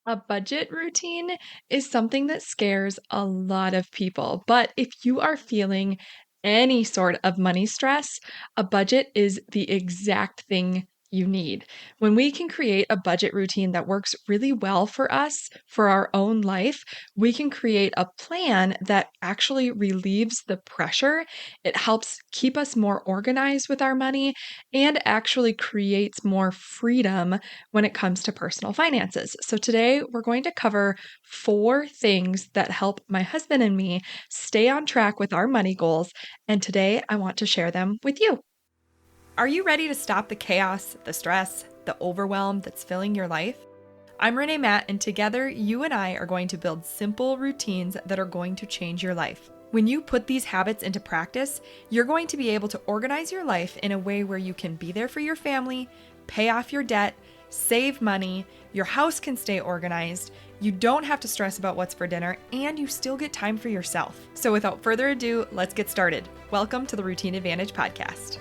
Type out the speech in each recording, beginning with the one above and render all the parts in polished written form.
A budget routine is something that scares a lot of people, but if you are feeling any sort of money stress, a budget is the exact thing you need. When we can create a budget routine that works really well for us, for our own life, we can create a plan that actually relieves the pressure. It helps keep us more organized with our money and actually creates more freedom when it comes to personal finances. So, today we're going to cover 4 things that help my husband and me stay on track with our money goals. And today I want to share them with you. Are you ready to stop the chaos, the stress, the overwhelm that's filling your life? I'm Renae Matt, and together you and I are going to build simple routines that are going to change your life. When you put these habits into practice, you're going to be able to organize your life in a way where you can be there for your family, pay off your debt, save money, your house can stay organized, you don't have to stress about what's for dinner, and you still get time for yourself. So without further ado, let's get started. Welcome to the Routine Advantage Podcast.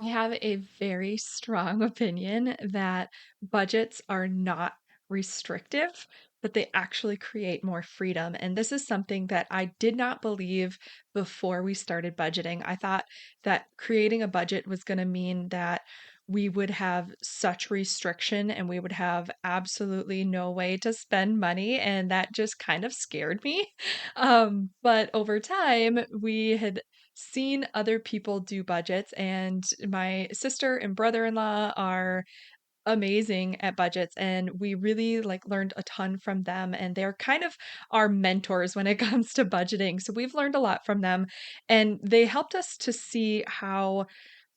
I have a very strong opinion that budgets are not restrictive, but they actually create more freedom. And this is something that I did not believe before we started budgeting. I thought that creating a budget was going to mean that we would have such restriction and we would have absolutely no way to spend money. And that just kind of scared me. But over time, we had seen other people do budgets, and my sister and brother-in-law are amazing at budgets, and we really learned a ton from them, and they're kind of our mentors when it comes to budgeting. So we've learned a lot from them, and they helped us to see how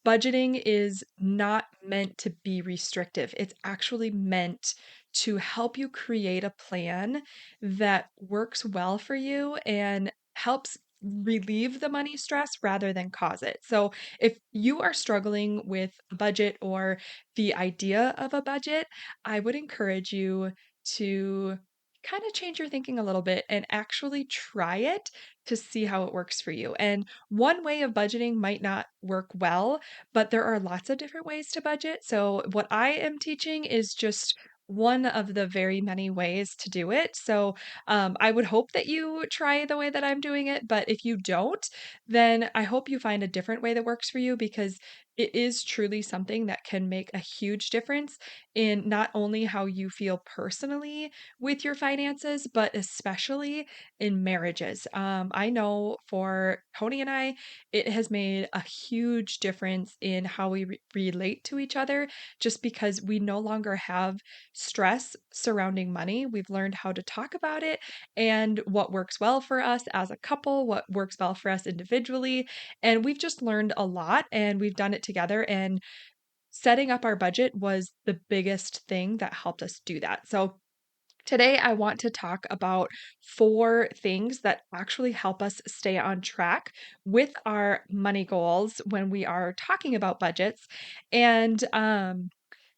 budgeting is not meant to be restrictive. It's actually meant to help you create a plan that works well for you and helps relieve the money stress rather than cause it. So, if you are struggling with a budget or the idea of a budget, I would encourage you to kind of change your thinking a little bit and actually try it to see how it works for you. And one way of budgeting might not work well, but there are lots of different ways to budget. So, what I am teaching is just one of the very many ways to do it. So, I would hope that you try the way that I'm doing it. But if you don't, then I hope you find a different way that works for you because it is truly something that can make a huge difference in not only how you feel personally with your finances, but especially in marriages. I know for Tony and I, it has made a huge difference in how we relate to each other just because we no longer have stress surrounding money. We've learned how to talk about it and what works well for us as a couple, what works well for us individually. And we've just learned a lot and we've done it together. And setting up our budget was the biggest thing that helped us do that. So, today, I want to talk about 4 things that actually help us stay on track with our money goals when we are talking about budgets. And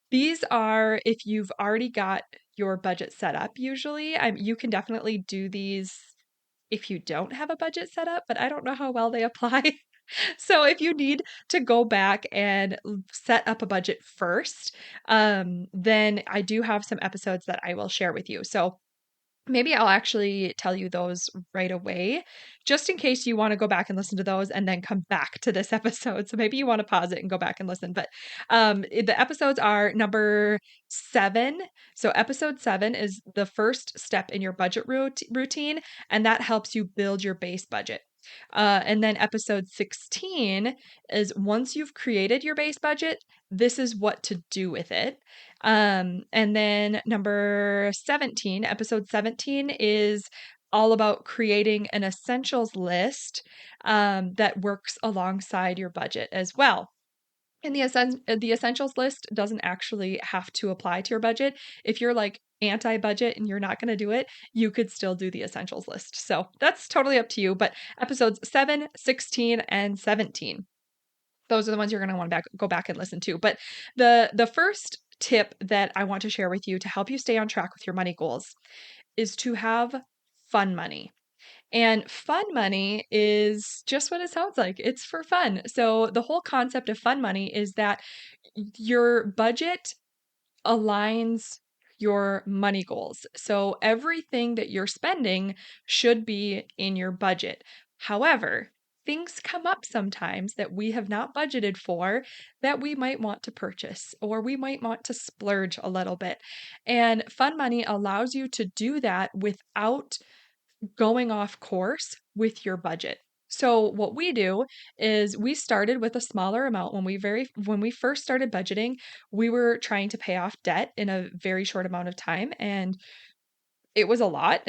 these are if you've already got your budget set up, usually. You can definitely do these if you don't have a budget set up, but I don't know how well they apply. So if you need to go back and set up a budget first, then I do have some episodes that I will share with you. So maybe I'll actually tell you those right away, just in case you want to go back and listen to those and then come back to this episode. So maybe you want to pause it and go back and listen. But the episodes are number 7. So episode 7 is the first step in your budget routine, and that helps you build your base budget. And then episode 16 is once you've created your base budget, this is what to do with it. And then number 17, episode 17 is all about creating an essentials list that works alongside your budget as well. And the essentials list doesn't actually have to apply to your budget. If you're anti-budget and you're not going to do it, you could still do the essentials list. So that's totally up to you. But episodes 7, 16, and 17, those are the ones you're going to want to go back and listen to. But the first tip that I want to share with you to help you stay on track with your money goals is to have fun money. And fun money is just what it sounds like. It's for fun. So the whole concept of fun money is that your budget aligns your money goals. So everything that you're spending should be in your budget. However, things come up sometimes that we have not budgeted for that we might want to purchase or we might want to splurge a little bit. And fun money allows you to do that without going off course with your budget. So what we do is we started with a smaller amount when we first started budgeting, we were trying to pay off debt in a very short amount of time and it was a lot.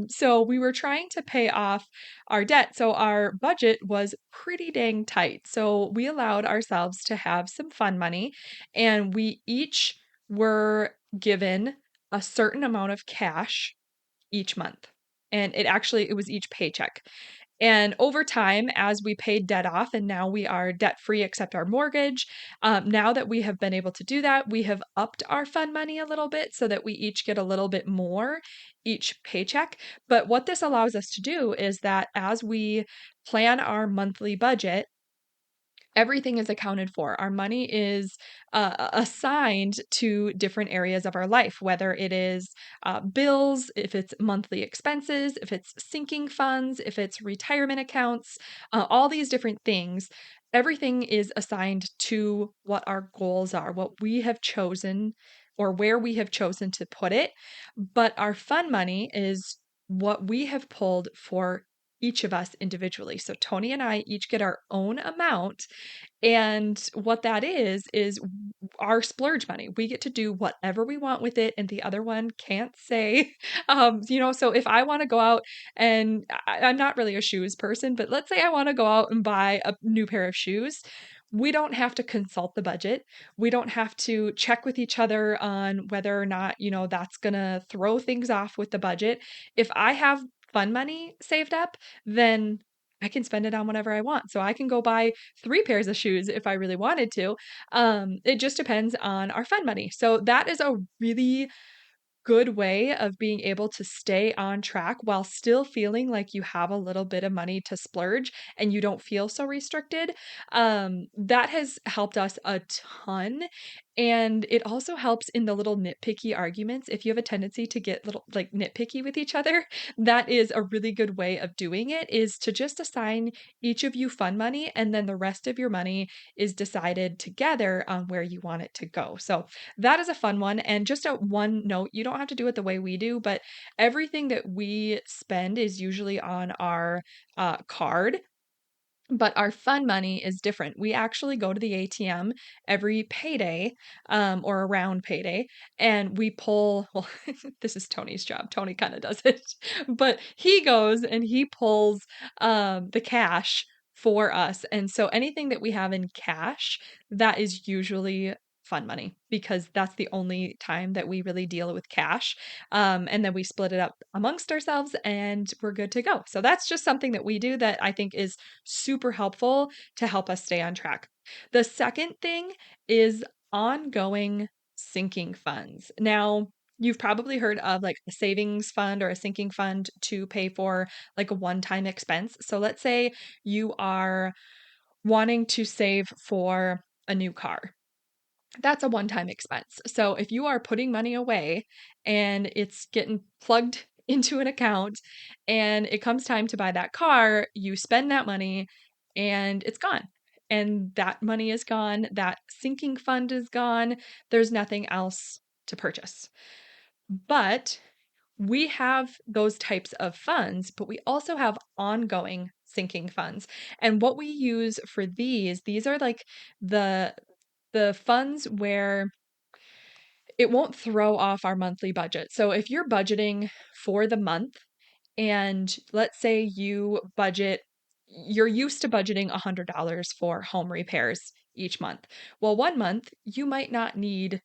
So we were trying to pay off our debt. So our budget was pretty dang tight. So we allowed ourselves to have some fun money and we each were given a certain amount of cash each month. And it was each paycheck. And over time, as we paid debt off, and now we are debt free except our mortgage, now that we have been able to do that, we have upped our fund money a little bit so that we each get a little bit more each paycheck. But what this allows us to do is that as we plan our monthly budget, everything is accounted for. Our money is assigned to different areas of our life, whether it is bills, if it's monthly expenses, if it's sinking funds, if it's retirement accounts, all these different things. Everything is assigned to what our goals are, what we have chosen or where we have chosen to put it. But our fund money is what we have pulled for each of us individually. So Tony and I each get our own amount and what that is our splurge money. We get to do whatever we want with it, and the other one can't say. So if I want to go out and I'm not really a shoes person, but let's say I want to go out and buy a new pair of shoes. We don't have to consult the budget. We don't have to check with each other on whether or not, that's going to throw things off with the budget. If I have fun money saved up, then I can spend it on whatever I want. So I can go buy 3 pairs of shoes if I really wanted to. It just depends on our fund money. So that is a really good way of being able to stay on track while still feeling like you have a little bit of money to splurge and you don't feel so restricted. That has helped us a ton. And it also helps in the little nitpicky arguments. If you have a tendency to get little like nitpicky with each other, that is a really good way of doing it is to just assign each of you fund money and then the rest of your money is decided together on where you want it to go. So that is a fun one. And just a one note, you don't have to do it the way we do, but everything that we spend is usually on our card. But our fun money is different. We actually go to the ATM every payday, or around payday, and we pull. Well, this is Tony's job. Tony kind of does it, but he goes and he pulls the cash for us. And so anything that we have in cash, that is usually fun money because that's the only time that we really deal with cash. And then we split it up amongst ourselves and we're good to go. So that's just something that we do that I think is super helpful to help us stay on track. The second thing is ongoing sinking funds. Now, you've probably heard of like a savings fund or a sinking fund to pay for like a one-time expense. So let's say you are wanting to save for a new car. That's a one-time expense. So if you are putting money away and it's getting plugged into an account and it comes time to buy that car, you spend that money and it's gone. And that money is gone. That sinking fund is gone. There's nothing else to purchase. But we have those types of funds, but we also have ongoing sinking funds. And what we use for these are like the funds where it won't throw off our monthly budget. So if you're budgeting for the month and let's say you're used to budgeting $100 for home repairs each month. Well, one month you might not need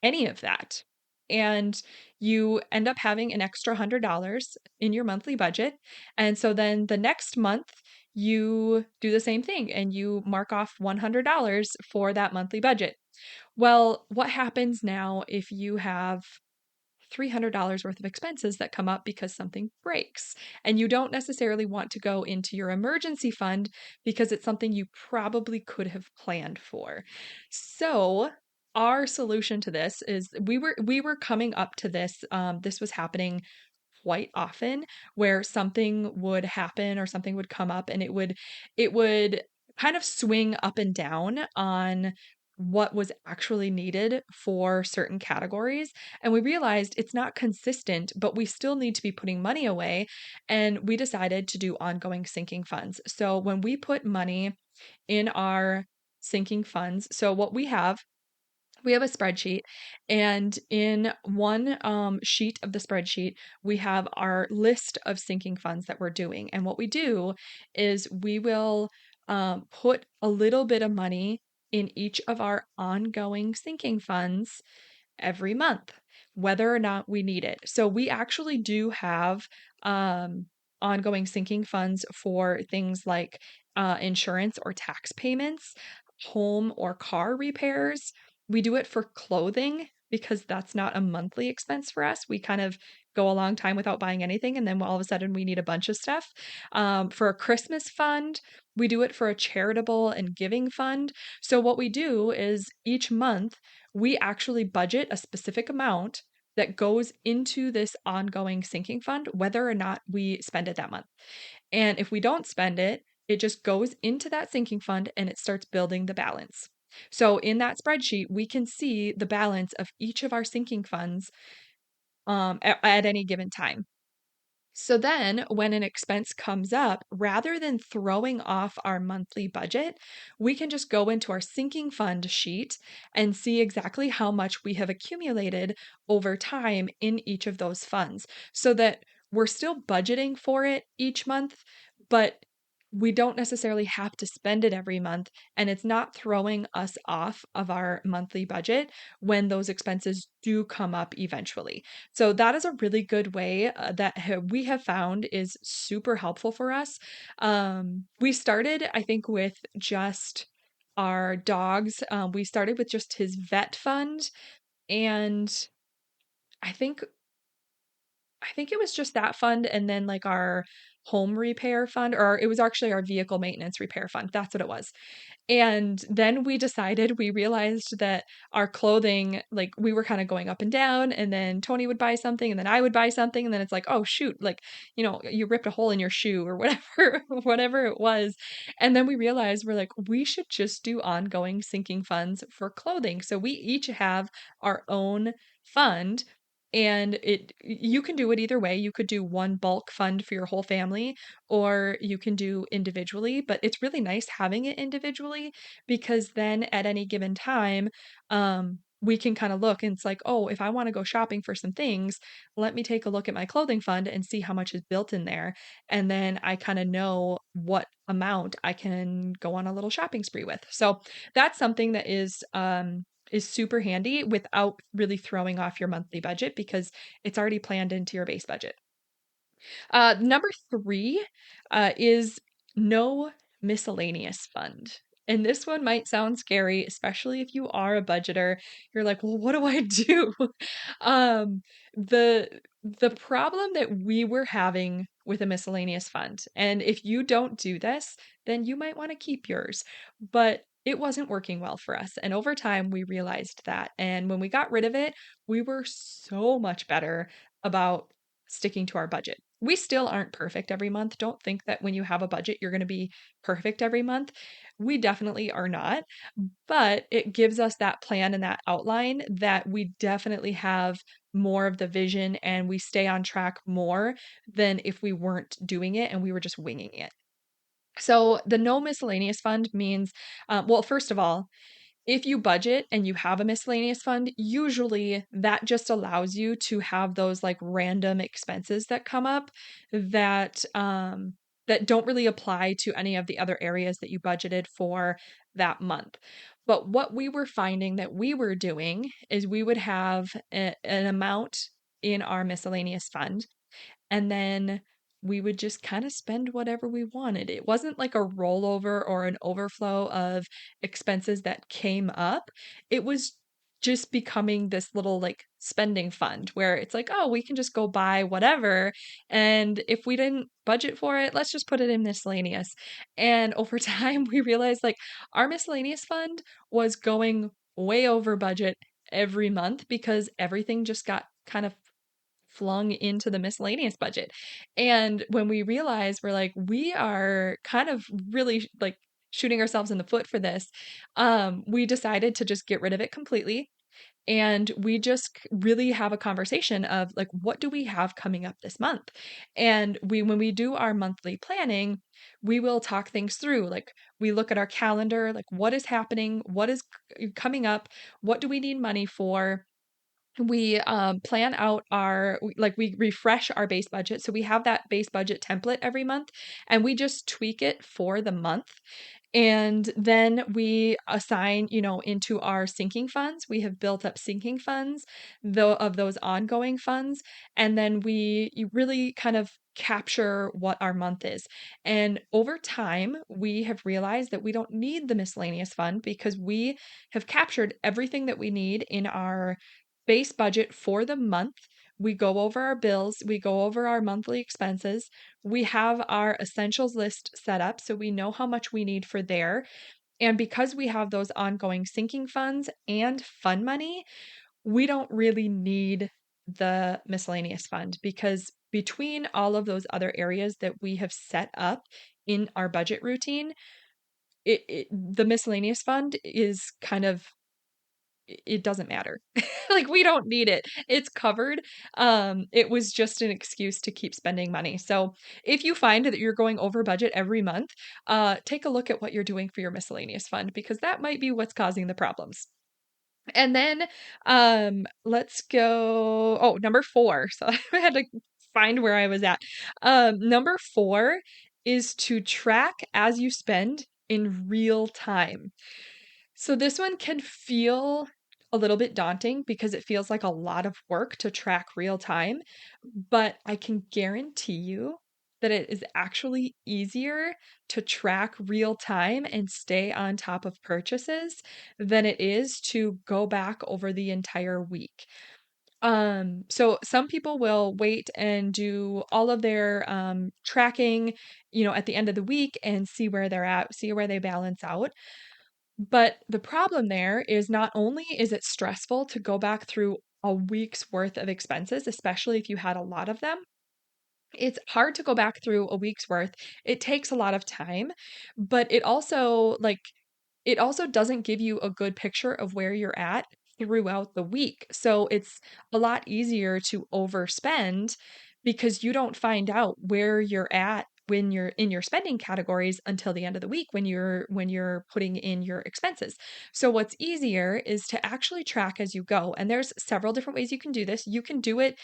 any of that. And you end up having an extra $100 in your monthly budget. And so then the next month you do the same thing and you mark off $100 for that monthly budget. Well, what happens now if you have $300 worth of expenses that come up because something breaks and you don't necessarily want to go into your emergency fund because it's something you probably could have planned for? So, our solution to this is we were coming up to this. This was happening quite often where something would happen or something would come up and it would kind of swing up and down on what was actually needed for certain categories. And we realized it's not consistent, but we still need to be putting money away. And we decided to do ongoing sinking funds. So when we put money in our sinking funds, so what we have a spreadsheet, and in one sheet of the spreadsheet, we have our list of sinking funds that we're doing. And what we do is we will put a little bit of money in each of our ongoing sinking funds every month, whether or not we need it. So we actually do have ongoing sinking funds for things like insurance or tax payments, home or car repairs. We do it for clothing because that's not a monthly expense for us. We kind of go a long time without buying anything, and then all of a sudden we need a bunch of stuff. For a Christmas fund, we do it for a charitable and giving fund. So, what we do is each month we actually budget a specific amount that goes into this ongoing sinking fund, whether or not we spend it that month. And if we don't spend it, it just goes into that sinking fund and it starts building the balance. So in that spreadsheet, we can see the balance of each of our sinking funds at any given time. So then, when an expense comes up, rather than throwing off our monthly budget, we can just go into our sinking fund sheet and see exactly how much we have accumulated over time in each of those funds so that we're still budgeting for it each month, but we don't necessarily have to spend it every month, and it's not throwing us off of our monthly budget when those expenses do come up eventually. So that is a really good way we have found is super helpful for us. We started, I think, with just our dogs. We started with just his vet fund, and I think I think it was just that fund, and then like our home repair fund, or it was actually our vehicle maintenance repair fund. That's what it was. And then we realized that our clothing, like we were kind of going up and down, and then Tony would buy something, and then I would buy something, and then it's like, oh shoot, like, you ripped a hole in your shoe or whatever, whatever it was. And then we realized we're like, we should just do ongoing sinking funds for clothing. So we each have our own fund. And you can do it either way. You could do one bulk fund for your whole family, or you can do individually, but it's really nice having it individually because then at any given time, we can kind of look and it's like, oh, if I want to go shopping for some things, let me take a look at my clothing fund and see how much is built in there. And then I kind of know what amount I can go on a little shopping spree with. So that's something that is super handy without really throwing off your monthly budget because it's already planned into your base budget. Number three is no miscellaneous fund. And this one might sound scary, especially if you are a budgeter. You're like, well, what do I do? um, the the problem that we were having with a miscellaneous fund, and if you don't do this, then you might want to keep yours. But it wasn't working well for us. And over time, we realized that. And when we got rid of it, we were so much better about sticking to our budget. We still aren't perfect every month. Don't think that when you have a budget, you're going to be perfect every month. We definitely are not, but it gives us that plan and that outline that we definitely have more of the vision and we stay on track more than if we weren't doing it and we were just winging it. So the no miscellaneous fund means, well, first of all, if you budget and you have a miscellaneous fund, usually that just allows you to have those like random expenses that come up that that don't really apply to any of the other areas that you budgeted for that month. But what we were finding that we were doing is we would have an amount in our miscellaneous fund, and then we would just kind of spend whatever we wanted. It wasn't like a rollover or an overflow of expenses that came up. It was just becoming this little like spending fund where it's like, oh, we can just go buy whatever. And if we didn't budget for it, let's just put it in miscellaneous. And over time, we realized like our miscellaneous fund was going way over budget every month because everything just got kind of flung into the miscellaneous budget. And when we realized, we're like, we are kind of really like shooting ourselves in the foot for this, we decided to just get rid of it completely. And we just really have a conversation of like, what do we have coming up this month? And when we do our monthly planning, we will talk things through. Like, we look at our calendar, like, what is happening? What is coming up? What do we need money for? We plan out we refresh our base budget. So we have that base budget template every month, and we just tweak it for the month. And then we assign, into our sinking funds. We have built up sinking funds, though, of those ongoing funds. And then you really kind of capture what our month is. And over time, we have realized that we don't need the miscellaneous fund because we have captured everything that we need in our base budget for the month. We go over our bills, we go over our monthly expenses. We have our essentials list set up so we know how much we need for there. And because we have those ongoing sinking funds and fund money, we don't really need the miscellaneous fund because between all of those other areas that we have set up in our budget routine, the miscellaneous fund is kind of, it doesn't matter. Like, we don't need it. It's covered. It was just an excuse to keep spending money. So if you find that you're going over budget every month, take a look at what you're doing for your miscellaneous fund because that might be what's causing the problems. And then let's go. Oh, number 4. So I had to find where I was at. Number 4 is to track as you spend in real time. So this one can feel a little bit daunting because it feels like a lot of work to track real time, but I can guarantee you that it is actually easier to track real time and stay on top of purchases than it is to go back over the entire week. So some people will wait and do all of their tracking, at the end of the week and see where they're at, see where they balance out. But the problem there is not only is it stressful to go back through a week's worth of expenses, especially if you had a lot of them, it's hard to go back through a week's worth. It takes a lot of time, but it also doesn't give you a good picture of where you're at throughout the week. So it's a lot easier to overspend because you don't find out where you're at when you're in your spending categories until the end of the week when you're putting in your expenses. So what's easier is to actually track as you go. And there's several different ways you can do this. You can do it,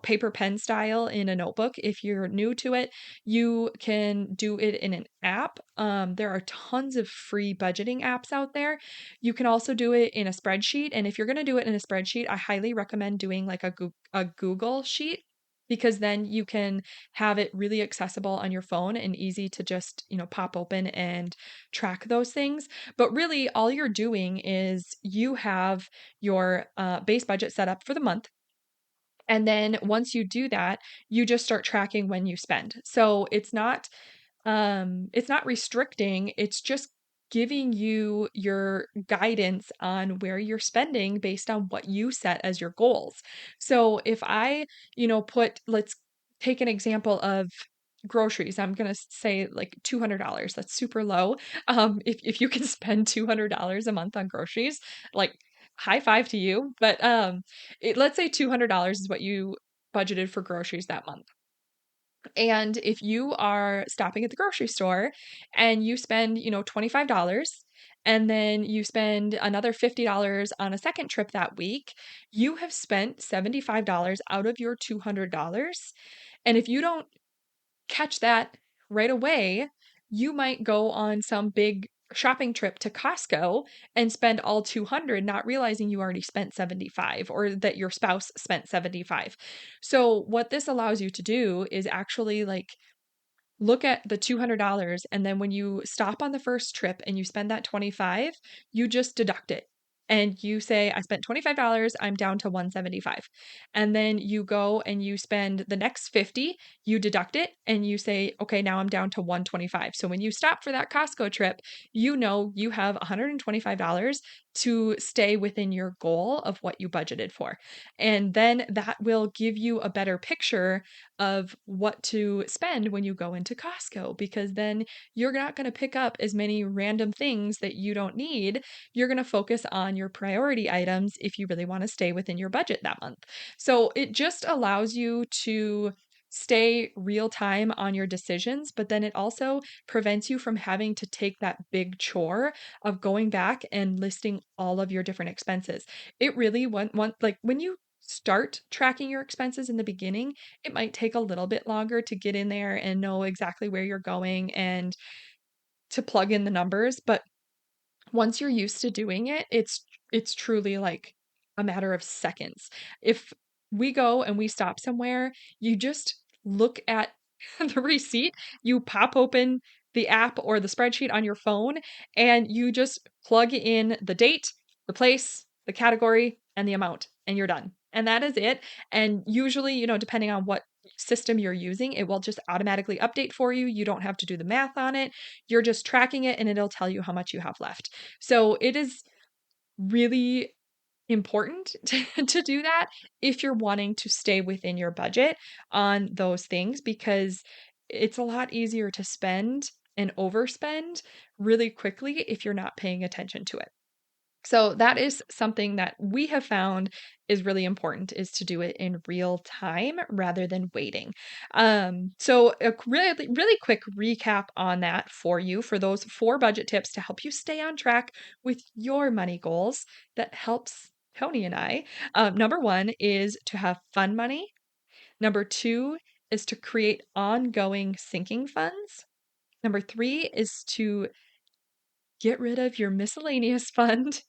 paper pen style in a notebook. If you're new to it, you can do it in an app. There are tons of free budgeting apps out there. You can also do it in a spreadsheet. And if you're going to do it in a spreadsheet, I highly recommend doing like a Google sheet because then you can have it really accessible on your phone and easy to just, pop open and track those things. But really, all you're doing is you have your base budget set up for the month. And then once you do that, you just start tracking when you spend. So it's not restricting, it's just giving you your guidance on where you're spending based on what you set as your goals. So if I, let's take an example of groceries. I'm going to say like $200. That's super low. If you can spend $200 a month on groceries, like, high five to you. But let's say $200 is what you budgeted for groceries that month. And if you are stopping at the grocery store and you spend, $25 and then you spend another $50 on a second trip that week, you have spent $75 out of your $200. And if you don't catch that right away, you might go on some big shopping trip to Costco and spend all 200 not realizing you already spent 75 or that your spouse spent 75. So what this allows you to do is actually like look at the $200 and then when you stop on the first trip and you spend that 25, you just deduct it. and you say, I spent $25, I'm down to 175. And then you go and you spend the next 50, you deduct it and you say, okay, now I'm down to 125. So when you stop for that Costco trip, you know you have $125 to stay within your goal of what you budgeted for. And then that will give you a better picture of what to spend when you go into Costco, because then you're not going to pick up as many random things that you don't need. You're going to focus on your priority items if you really want to stay within your budget that month. So it just allows you to stay real time on your decisions, but then it also prevents you from having to take that big chore of going back and listing all of your different expenses. It really like when you start tracking your expenses in the beginning, it might take a little bit longer to get in there and know exactly where you're going and to plug in the numbers, but once you're used to doing it, it's truly like a matter of seconds. If we go and we stop somewhere, you just look at the receipt, you pop open the app or the spreadsheet on your phone, and you just plug in the date, the place, the category, and the amount, and you're done. And that is it. And usually, depending on what system you're using, it will just automatically update for you. You don't have to do the math on it. You're just tracking it and it'll tell you how much you have left. So it is really important to do that if you're wanting to stay within your budget on those things, because it's a lot easier to spend and overspend really quickly if you're not paying attention to it. So that is something that we have found is really important, is to do it in real time rather than waiting. So a really, really quick recap on that for you, for those 4 budget tips to help you stay on track with your money goals that helps Tony and I. Number 1 is to have fun money. Number 2 is to create ongoing sinking funds. Number 3 is to get rid of your miscellaneous fund.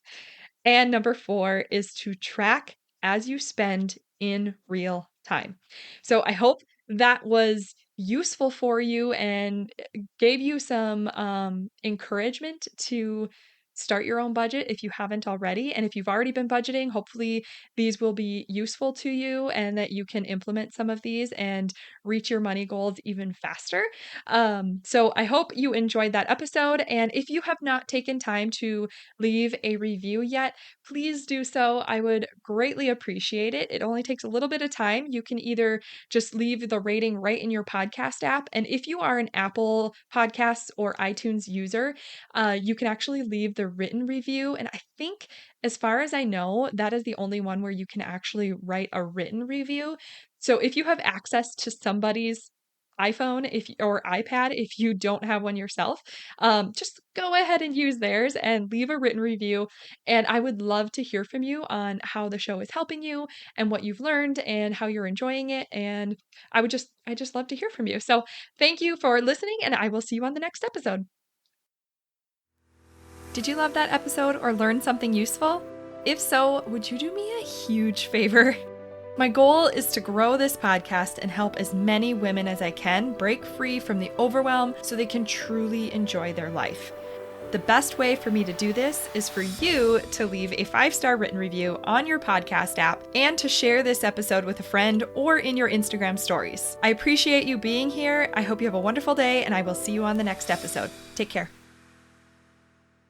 And number 4 is to track as you spend in real time. So I hope that was useful for you and gave you some encouragement to start your own budget if you haven't already. And if you've already been budgeting, hopefully these will be useful to you and that you can implement some of these and reach your money goals even faster. So I hope you enjoyed that episode. And if you have not taken time to leave a review yet, please do so. I would greatly appreciate it. It only takes a little bit of time. You can either just leave the rating right in your podcast app. And if you are an Apple Podcasts or iTunes user, you can actually leave the written review. And I think, as far as I know, that is the only one where you can actually write a written review. So if you have access to somebody's iPhone or iPad, if you don't have one yourself, just go ahead and use theirs and leave a written review. And I would love to hear from you on how the show is helping you and what you've learned and how you're enjoying it. And I just love to hear from you. So thank you for listening, and I will see you on the next episode. Did you love that episode or learn something useful? If so, would you do me a huge favor? My goal is to grow this podcast and help as many women as I can break free from the overwhelm so they can truly enjoy their life. The best way for me to do this is for you to leave a 5-star written review on your podcast app and to share this episode with a friend or in your Instagram stories. I appreciate you being here. I hope you have a wonderful day, and I will see you on the next episode. Take care.